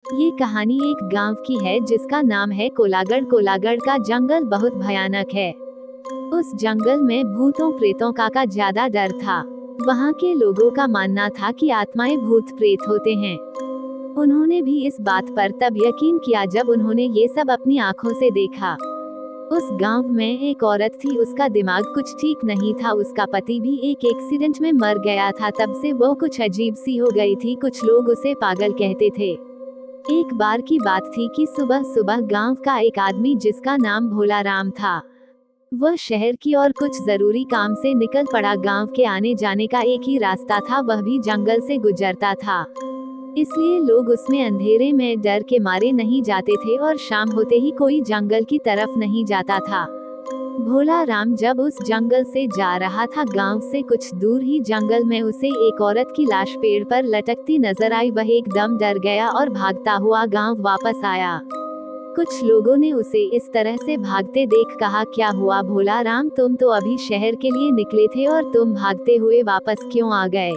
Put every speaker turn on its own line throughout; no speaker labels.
ये कहानी एक गांव की है जिसका नाम है कोलागढ़। कोलागढ़ का जंगल बहुत भयानक है। उस जंगल में भूतों प्रेतों का ज्यादा डर था। वहाँ के लोगों का मानना था कि आत्माएं भूत प्रेत होते हैं। उन्होंने भी इस बात पर तब यकीन किया जब उन्होंने ये सब अपनी आंखों से देखा। उस गांव में एक औरत थी, उसका दिमाग कुछ ठीक नहीं था। उसका पति भी एक एक्सीडेंट में मर गया था। तब से वो कुछ अजीब सी हो गई थी। कुछ लोग उसे पागल कहते थे। एक बार की बात थी कि सुबह सुबह गांव का एक आदमी जिसका नाम भोला राम था, वह शहर की और कुछ जरूरी काम से निकल पड़ा। गांव के आने जाने का एक ही रास्ता था, वह भी जंगल से गुजरता था। इसलिए लोग उसमें अंधेरे में डर के मारे नहीं जाते थे और शाम होते ही कोई जंगल की तरफ नहीं जाता था। भोला राम जब उस जंगल से जा रहा था, गांव से कुछ दूर ही जंगल में उसे एक औरत की लाश पेड़ पर लटकती नजर आई। वह एकदम डर गया और भागता हुआ गांव वापस आया। कुछ लोगों ने उसे इस तरह से भागते देख कहा, क्या हुआ भोला राम, तुम तो अभी शहर के लिए निकले थे और तुम भागते हुए वापस क्यों आ गए?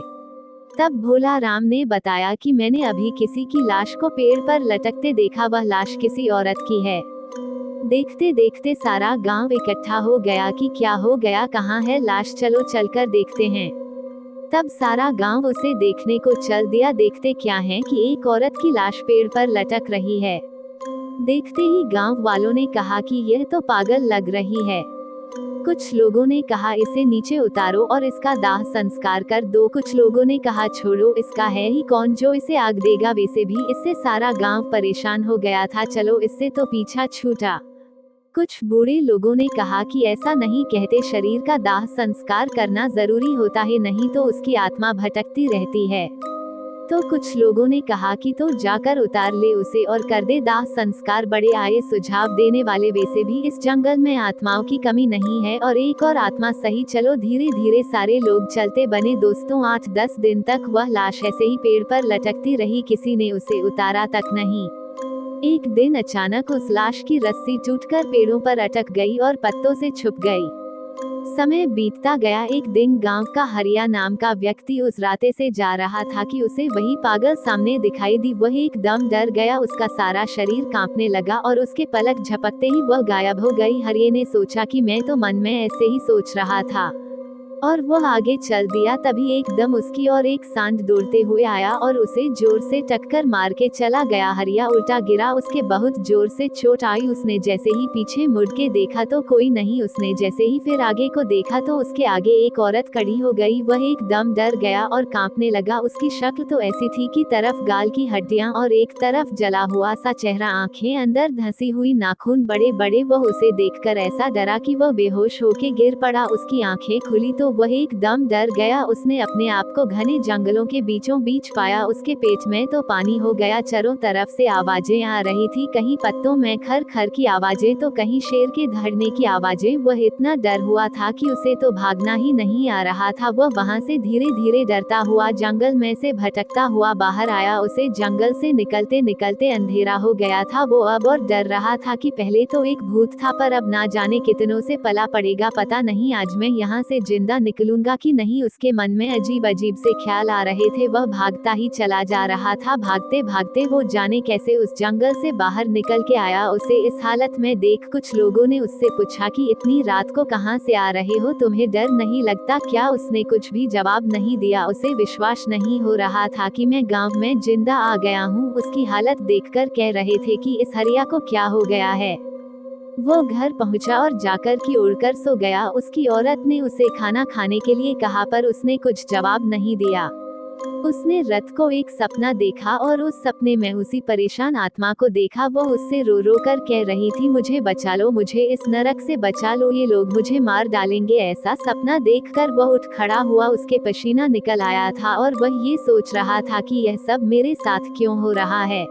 तब भोला राम ने बताया कि मैंने अभी किसी की लाश को पेड़ पर लटकते देखा। वह लाश किसी औरत की है। देखते देखते सारा गांव इकट्ठा हो गया कि क्या हो गया, कहाँ है लाश, चलो चलकर देखते हैं। तब सारा गांव उसे देखने को चल दिया। देखते क्या है कि एक औरत की लाश पेड़ पर लटक रही है। देखते ही गांव वालों ने कहा कि यह तो पागल लग रही है। कुछ लोगों ने कहा इसे नीचे उतारो और इसका दाह संस्कार कर दो। कुछ लोगों ने कहा छोड़ो, इसका है ही कौन जो इसे आग देगा। वैसे भी इससे सारा गांव परेशान हो गया था, चलो इससे तो पीछा छूटा। कुछ बूढ़े लोगों ने कहा कि ऐसा नहीं कहते, शरीर का दाह संस्कार करना जरूरी होता है, नहीं तो उसकी आत्मा भटकती रहती है। तो कुछ लोगों ने कहा कि तो जाकर उतार ले उसे और कर दे दाह संस्कार। बड़े आए सुझाव देने वाले, वैसे भी इस जंगल में आत्माओं की कमी नहीं है और एक और आत्मा सही। चलो धीरे धीरे सारे लोग चलते बने। दोस्तों 8-10 दिन तक वह लाश ऐसे ही पेड़ पर लटकती रही, किसी ने उसे उतारा तक नहीं। एक दिन अचानक उस लाश की रस्सी टूटकर पेड़ों पर अटक गई और पत्तों से छुप गई। समय बीतता गया। एक दिन गांव का हरिया नाम का व्यक्ति उस रास्ते से जा रहा था कि उसे वही पागल सामने दिखाई दी। वह एकदम डर गया, उसका सारा शरीर कांपने लगा और उसके पलक झपकते ही वह गायब हो गई। हरिये ने सोचा कि मैं तो मन में ऐसे ही सोच रहा था, और वह आगे चल दिया। तभी एकदम उसकी और एक सांड दौड़ते हुए आया और उसे जोर से टक्कर मार के चला गया। हरिया उल्टा गिरा, उसके बहुत जोर से चोट आई। उसने जैसे ही पीछे मुड़ के देखा तो कोई नहीं। उसने जैसे ही फिर आगे को देखा तो उसके आगे एक औरत खड़ी हो गई। वह एकदम डर गया और कांपने लगा। उसकी शक्ल तो ऐसी थी कि तरफ गाल की हड्डियां और एक तरफ जला हुआ सा चेहरा, आंखें अंदर धंसी हुई, नाखून बड़े बड़े। वह उसे देखकर ऐसा डरा कि वह बेहोश होके गिर पड़ा। उसकी आंखें खुली तो वह एकदम डर गया। उसने अपने आप को घने जंगलों के बीचों बीच पाया। उसके पेट में तो पानी हो गया। चारों तरफ से आवाजें आ रही थी, कहीं पत्तों में खर खर की आवाजें तो कहीं शेर के दहाड़ने की आवाजें। वह इतना डर हुआ था कि उसे तो भागना ही नहीं आ रहा था। वह वहां से धीरे धीरे डरता हुआ जंगल में से भटकता हुआ बाहर आया। उसे जंगल से निकलते निकलते अंधेरा हो गया था। वो अब और डर रहा था कि पहले तो एक भूत था, पर अब ना जाने कितनों से पला पड़ेगा। पता नहीं आज मैं यहाँ से जिंदा निकलूंगा कि नहीं। उसके मन में अजीब अजीब से ख्याल आ रहे थे। वह भागता ही चला जा रहा था। भागते भागते वो जाने कैसे उस जंगल से बाहर निकल के आया। उसे इस हालत में देख कुछ लोगों ने उससे पूछा कि इतनी रात को कहां से आ रहे हो, तुम्हें डर नहीं लगता क्या? उसने कुछ भी जवाब नहीं दिया। उसे विश्वास नहीं हो रहा था कि मैं गांव में जिंदा आ गया हूं। उसकी हालत देखकर कह रहे थे कि इस हरिया को क्या हो गया है। वो घर पहुंचा और जाकर की उड़कर सो गया। उसकी औरत ने उसे खाना खाने के लिए कहा, पर उसने कुछ जवाब नहीं दिया। उसने रात को एक सपना देखा और उस सपने में उसी परेशान आत्मा को देखा। वो उससे रो रो कर कह रही थी, मुझे बचा लो, मुझे इस नरक से बचा लो, ये लोग मुझे मार डालेंगे। ऐसा सपना देखकर वह उठ खड़ा हुआ। उसके पसीना निकल आया था और वह ये सोच रहा था कि यह सब मेरे साथ क्यों हो रहा है।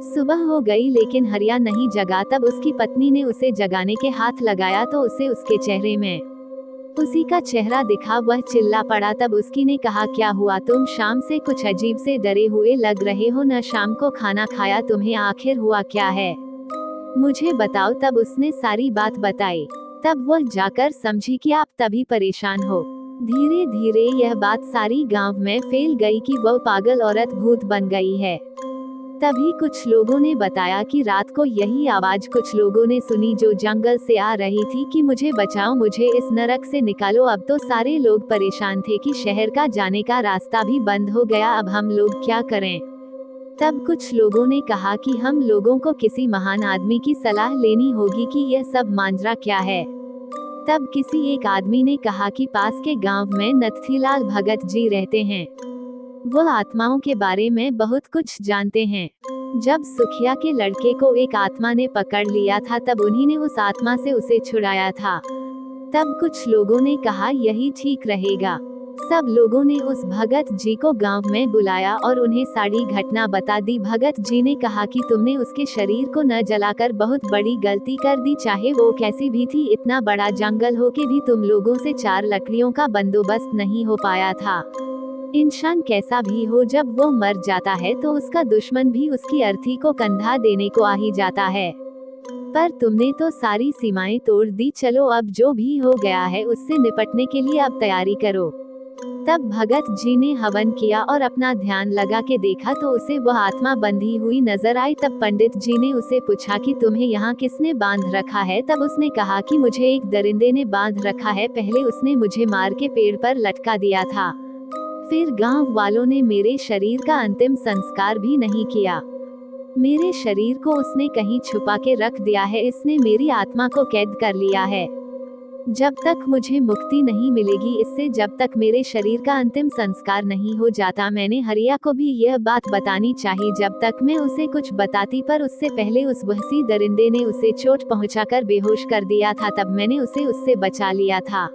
सुबह हो गई लेकिन हरिया नहीं जगा। तब उसकी पत्नी ने उसे जगाने के हाथ लगाया तो उसे उसके चेहरे में उसी का चेहरा दिखा। वह चिल्ला पड़ा। तब उसकी ने कहा, क्या हुआ, तुम शाम से कुछ अजीब से डरे हुए लग रहे हो, न शाम को खाना खाया, तुम्हें आखिर हुआ क्या है, मुझे बताओ। तब उसने सारी बात बताई। तब वह जाकर समझी कि आप तभी परेशान हो। धीरे धीरे यह बात सारी गांव में फैल गई कि वह पागल औरत भूत बन गई है। तभी कुछ लोगों ने बताया कि रात को यही आवाज कुछ लोगों ने सुनी जो जंगल से आ रही थी कि मुझे बचाओ, मुझे इस नरक से निकालो। अब तो सारे लोग परेशान थे कि शहर का जाने का रास्ता भी बंद हो गया, अब हम लोग क्या करें। तब कुछ लोगों ने कहा कि हम लोगों को किसी महान आदमी की सलाह लेनी होगी कि यह सब मांजरा क्या है। तब किसी एक आदमी ने कहा कि पास के गांव में नथीलाल भगत जी रहते हैं, वो आत्माओं के बारे में बहुत कुछ जानते हैं। जब सुखिया के लड़के को एक आत्मा ने पकड़ लिया था तब उन्हीं ने उस आत्मा से उसे छुड़ाया था। तब कुछ लोगों ने कहा यही ठीक रहेगा। सब लोगों ने उस भगत जी को गांव में बुलाया और उन्हें सारी घटना बता दी। भगत जी ने कहा कि तुमने उसके शरीर को न जलाकर बहुत बड़ी गलती कर दी, चाहे वो कैसी भी थी। इतना बड़ा जंगल होके भी तुम लोगों से 4 लकड़ियों का बंदोबस्त नहीं हो पाया था। इंसान कैसा भी हो, जब वो मर जाता है तो उसका दुश्मन भी उसकी अर्थी को कंधा देने को आ ही जाता है, पर तुमने तो सारी सीमाएं तोड़ दी। चलो अब जो भी हो गया है उससे निपटने के लिए अब तैयारी करो। तब भगत जी ने हवन किया और अपना ध्यान लगा के देखा तो उसे वह आत्मा बंधी हुई नजर आई। तब पंडित जी ने उसे पूछा कि तुम्हें यहाँ किसने बांध रखा है। तब उसने कहा कि मुझे एक दरिंदे ने बांध रखा है, पहले उसने मुझे मार के पेड़ पर लटका दिया था, फिर गांव वालों ने मेरे शरीर का अंतिम संस्कार भी नहीं किया। मेरे शरीर को उसने कहीं छुपा के रख दिया है, इसने मेरी आत्मा को कैद कर लिया है। जब तक मुझे मुक्ति नहीं मिलेगी इससे, जब तक मेरे शरीर का अंतिम संस्कार नहीं हो जाता। मैंने हरिया को भी यह बात बतानी चाहिए जब तक मैं उसे कुछ बताती, पर उससे पहले उस वहसी दरिंदे ने उसे चोट पहुंचाकर बेहोश कर दिया था। तब मैंने उसे उससे बचा लिया था।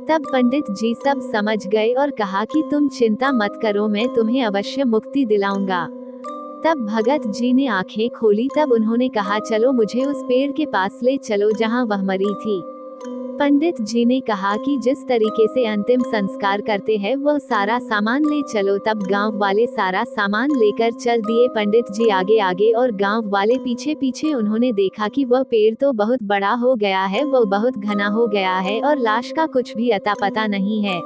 तब पंडित जी सब समझ गए और कहा कि तुम चिंता मत करो, मैं तुम्हें अवश्य मुक्ति दिलाऊंगा। तब भगत जी ने आंखें खोली। तब उन्होंने कहा चलो मुझे उस पेड़ के पास ले चलो जहां वह मरी थी। पंडित जी ने कहा कि जिस तरीके से अंतिम संस्कार करते हैं वह सारा सामान ले चलो। तब गांव वाले सारा सामान लेकर चल दिए, पंडित जी आगे आगे और गांव वाले पीछे पीछे। उन्होंने देखा कि वह पेड़ तो बहुत बड़ा हो गया है, वह बहुत घना हो गया है और लाश का कुछ भी अता पता नहीं है,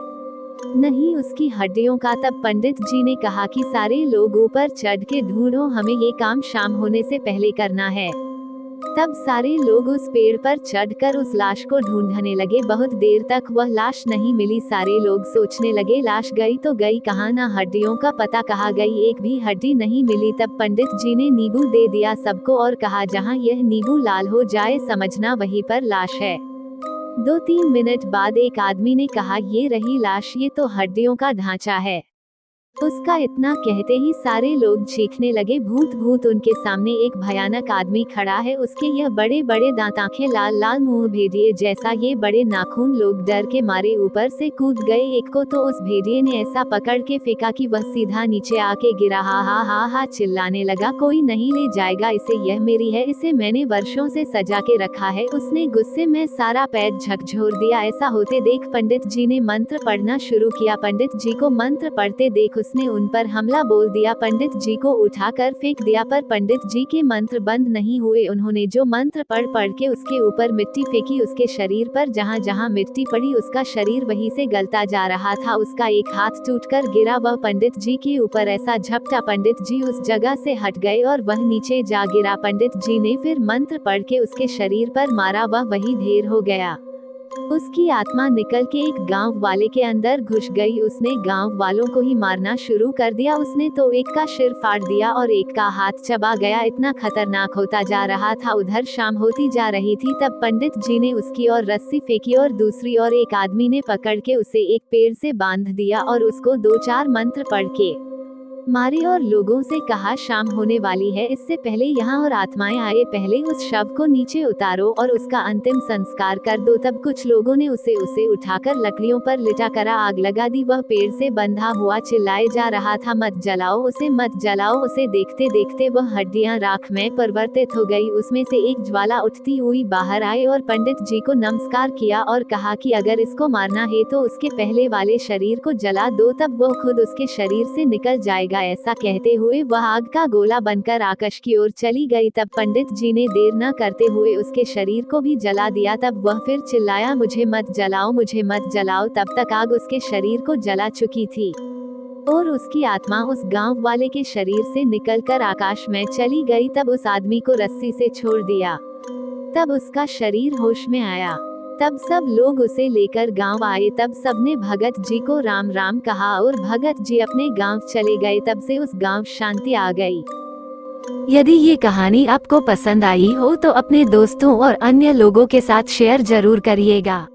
नहीं उसकी हड्डियों का। तब पंडित जी ने कहा कि सारे लोग ऊपर चढ़ के ढूंढो, हमें ये काम शाम होने से पहले करना है। तब सारे लोग उस पेड़ पर चढ़कर उस लाश को ढूंढने लगे। बहुत देर तक वह लाश नहीं मिली। सारे लोग सोचने लगे लाश गई तो गई कहाँ, ना हड्डियों का पता कहाँ गई, एक भी हड्डी नहीं मिली। तब पंडित जी ने नींबू दे दिया सबको और कहा जहाँ यह नींबू लाल हो जाए समझना वहीं पर लाश है। 2-3 मिनट बाद एक आदमी ने कहा ये रही लाश, ये तो हड्डियों का ढांचा है। उसका इतना कहते ही सारे लोग चीखने लगे भूत भूत। उनके सामने एक भयानक आदमी खड़ा है, उसके यह बड़े बड़े दांत, आंखें लाल लाल, मुंह भेदिए जैसा, ये बड़े नाखून। लोग डर के मारे ऊपर से कूद गए। एक को तो उस भेदिए ने ऐसा पकड़ के फेंका कि वह सीधा नीचे आके गिरा। हा हा हा हा चिल्लाने लगा, कोई नहीं ले जाएगा इसे, यह मेरी है, इसे मैंने वर्षों से सजा के रखा है। उसने गुस्से में सारा पैर झकझोर दिया। ऐसा होते देख पंडित जी ने मंत्र पढ़ना शुरू किया। पंडित जी को मंत्र पढ़ते देख उसने उन पर हमला बोल दिया, पंडित जी को उठाकर फेंक दिया। पर पंडित जी के मंत्र बंद नहीं हुए। उन्होंने जो मंत्र पढ़ के उसके ऊपर मिट्टी फेंकी, उसके शरीर पर जहाँ जहाँ मिट्टी पड़ी उसका शरीर वहीं से गलता जा रहा था। उसका एक हाथ टूटकर गिरा, वह पंडित जी के ऊपर ऐसा झपटा, पंडित जी उस जगह से हट गए और वह नीचे जा गिरा। पंडित जी ने फिर मंत्र पढ़ के उसके शरीर पर मारा, वह वही ढेर हो गया। उसकी आत्मा निकल के एक गांव वाले के अंदर घुस गई। उसने गांव वालों को ही मारना शुरू कर दिया। उसने तो एक का सिर फाड़ दिया और एक का हाथ चबा गया। इतना खतरनाक होता जा रहा था। उधर शाम होती जा रही थी। तब पंडित जी ने उसकी और रस्सी फेंकी और दूसरी और एक आदमी ने पकड़ के उसे एक पेड़ से बांध दिया और उसको 2-4 मंत्र पढ़ के मारे और लोगों से कहा शाम होने वाली है, इससे पहले यहाँ और आत्माएं आए, पहले उस शव को नीचे उतारो और उसका अंतिम संस्कार कर दो। तब कुछ लोगों ने उसे उठाकर लकड़ियों पर लिटा कर आग लगा दी। वह पेड़ से बंधा हुआ चिल्लाए जा रहा था मत जलाओ उसे, मत जलाओ उसे। देखते देखते वह हड्डियां राख में परिवर्तित हो गई। उसमें से एक ज्वाला उठती हुई बाहर आई और पंडित जी को नमस्कार किया और कहा कि अगर इसको मारना है तो उसके पहले वाले शरीर को जला दो, तब वह खुद उसके शरीर से निकल जाएगा। ऐसा कहते हुए वह आग का गोला बनकर आकाश की ओर चली गई। तब पंडित जी ने देर न करते हुए उसके शरीर को भी जला दिया। तब वह फिर चिल्लाया मुझे मत जलाओ, मुझे मत जलाओ। तब तक आग उसके शरीर को जला चुकी थी। और उसकी आत्मा उस गांव वाले के शरीर से निकलकर आकाश में चली गई। तब उस आदमी को रस्सी से छोड़ दिया। तब उसका शरीर होश में आया। तब सब लोग उसे लेकर गांव आए। तब सबने भगत जी को राम राम कहा और भगत जी अपने गांव चले गए। तब से उस गांव शांति आ गई।
यदि ये कहानी आपको पसंद आई हो तो अपने दोस्तों और अन्य लोगों के साथ शेयर जरूर करिएगा।